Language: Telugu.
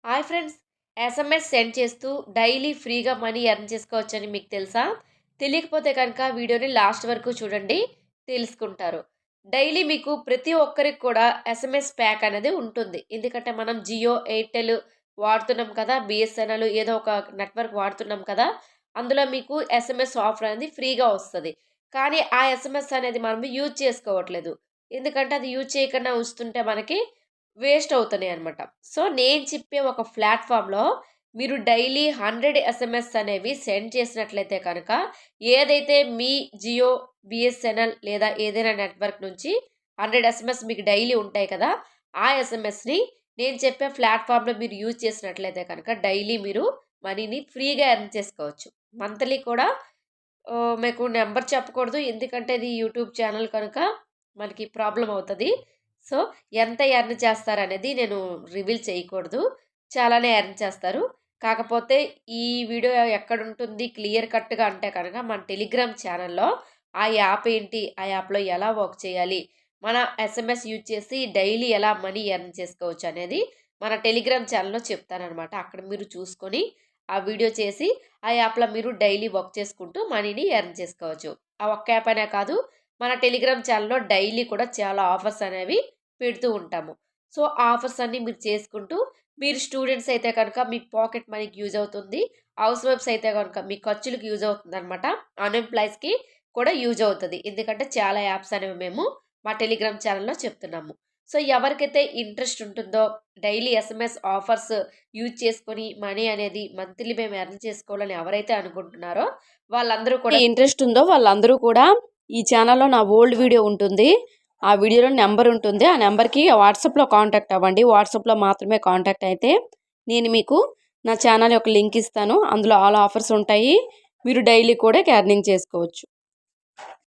హాయ్ ఫ్రెండ్స్, ఎస్ఎంఎస్ సెండ్ చేస్తూ డైలీ ఫ్రీగా మనీ ఎర్న్ చేసుకోవచ్చని మీకు తెలుసా? తెలియకపోతే కనుక వీడియోని లాస్ట్ వరకు చూడండి, తెలుసుకుంటారు. డైలీ మీకు ప్రతి ఒక్కరికి కూడా ఎస్ఎంఎస్ ప్యాక్ అనేది ఉంటుంది. ఎందుకంటే మనం జియో, ఎయిర్టెల్ వాడుతున్నాం కదా, బిఎస్ఎన్ఎల్ ఏదో ఒక నెట్వర్క్ వాడుతున్నాం కదా, అందులో మీకు ఎస్ఎంఎస్ ఆఫర్ అనేది ఫ్రీగా వస్తది. కానీ ఆ ఎస్ఎంఎస్ అనేది మనం యూజ్ చేసుకోవట్లేదు. ఎందుకంటే అది యూజ్ చేయకుండా ఉంచుతుంటే మనకి వేస్ట్ అవుతున్నాయి అనమాట. సో, నేను చెప్పే ఒక ప్లాట్‌ఫార్మ్‌లో మీరు డైలీ 100 ఎస్ఎంఎస్ అనేవి సెండ్ చేసినట్లయితే కనుక, ఏదైతే మీ జియో, బిఎస్ఎన్ఎల్ లేదా ఏదైనా నెట్వర్క్ నుంచి 100 ఎస్ఎంఎస్ మీకు డైలీ ఉంటాయి కదా, ఆ ఎస్ఎంఎస్‌ని నేను చెప్పే ప్లాట్‌ఫార్మ్‌లో మీరు యూజ్ చేసినట్లయితే కనుక డైలీ మీరు మనీని ఫ్రీగా ఎర్న్ చేసుకోవచ్చు. మంత్లీ కూడా మీకు నంబర్ చెప్పకూడదు. ఎందుకంటే ఇది యూట్యూబ్ ఛానల్ కనుక మనకి ప్రాబ్లమ్ అవుతది. సో, ఎంత ఎర్న్ చేస్తారనేది నేను రివీల్ చేయకూడదు. చాలానే ఎర్న్ చేస్తారు. కాకపోతే ఈ వీడియో ఎక్కడుంటుంది క్లియర్ కట్‌గా అంటే కనుక మన టెలిగ్రామ్ ఛానల్‌లో ఆ యాప్ ఏంటి? ఆ యాప్‌లో ఎలా వర్క్ చేయాలి? మన ఎస్ఎంఎస్ యూజ్ చేసి డైలీ ఎలా మనీ ఎర్న్ చేసుకోవచ్చనేది మన టెలిగ్రామ్ ఛానల్‌లో చెప్తాననమాట. అక్కడ మీరు చూసుకొని ఆ వీడియో చేసి ఆ యాప్‌లో మీరు డైలీ వర్క్ చేసుకుంటూ మనీని ఎర్న్ చేసుకోవచ్చు. ఆ ఒక్క యాప్ అనే కాదు, మన టెలిగ్రామ్ ఛానల్‌లో డైలీ కూడా చాలా ఆఫర్స్ అనేవి పెడుతూ ఉంటాము. సో, ఆ ఆఫర్స్ అన్నీ మీరు చేసుకుంటూ, మీరు స్టూడెంట్స్ అయితే కనుక మీ పాకెట్ మనీకి యూజ్ అవుతుంది. హౌస్ వైఫ్స్ అయితే గనుక మీ ఖర్చులకి యూజ్ అవుతుందనమాట. అన్‌ఎంప్లాయీస్‌కి కూడా యూజ్ అవుతది. ఎందుకంటే చాలా యాప్స్ అనేవి మేము మా టెలిగ్రామ్ ఛానల్‌లో చెప్తున్నాము. సో, ఎవరికైతే ఇంట్రెస్ట్ ఉంటుందో డైలీ ఎస్ఎంఎస్ ఆఫర్స్ యూజ్ చేసుకొని మనీ అనేది మంత్లీ మేము ఎర్న్ చేసుకోవాలని ఎవరైతే అనుకుంటున్నారో వాళ్ళందరూ కూడా ఇంట్రెస్ట్ ఉందో వాళ్ళందరూ కూడా ఈ ఛానల్‌లో నా ఓల్డ్ వీడియో ఉంటుంది. ఆ వీడియోలో నెంబర్ ఉంటుంది. ఆ నెంబర్‌కి వాట్సాప్‌లో కాంటాక్ట్ అవ్వండి. వాట్సాప్‌లో మాత్రమే కాంటాక్ట్ అయితే నేను మీకు నా ఛానల్ యొక్క లింక్ ఇస్తాను. అందులో ఆల్ ఆఫర్స్ ఉంటాయి. మీరు డైలీ కూడా ఎర్నింగ్ చేసుకోవచ్చు.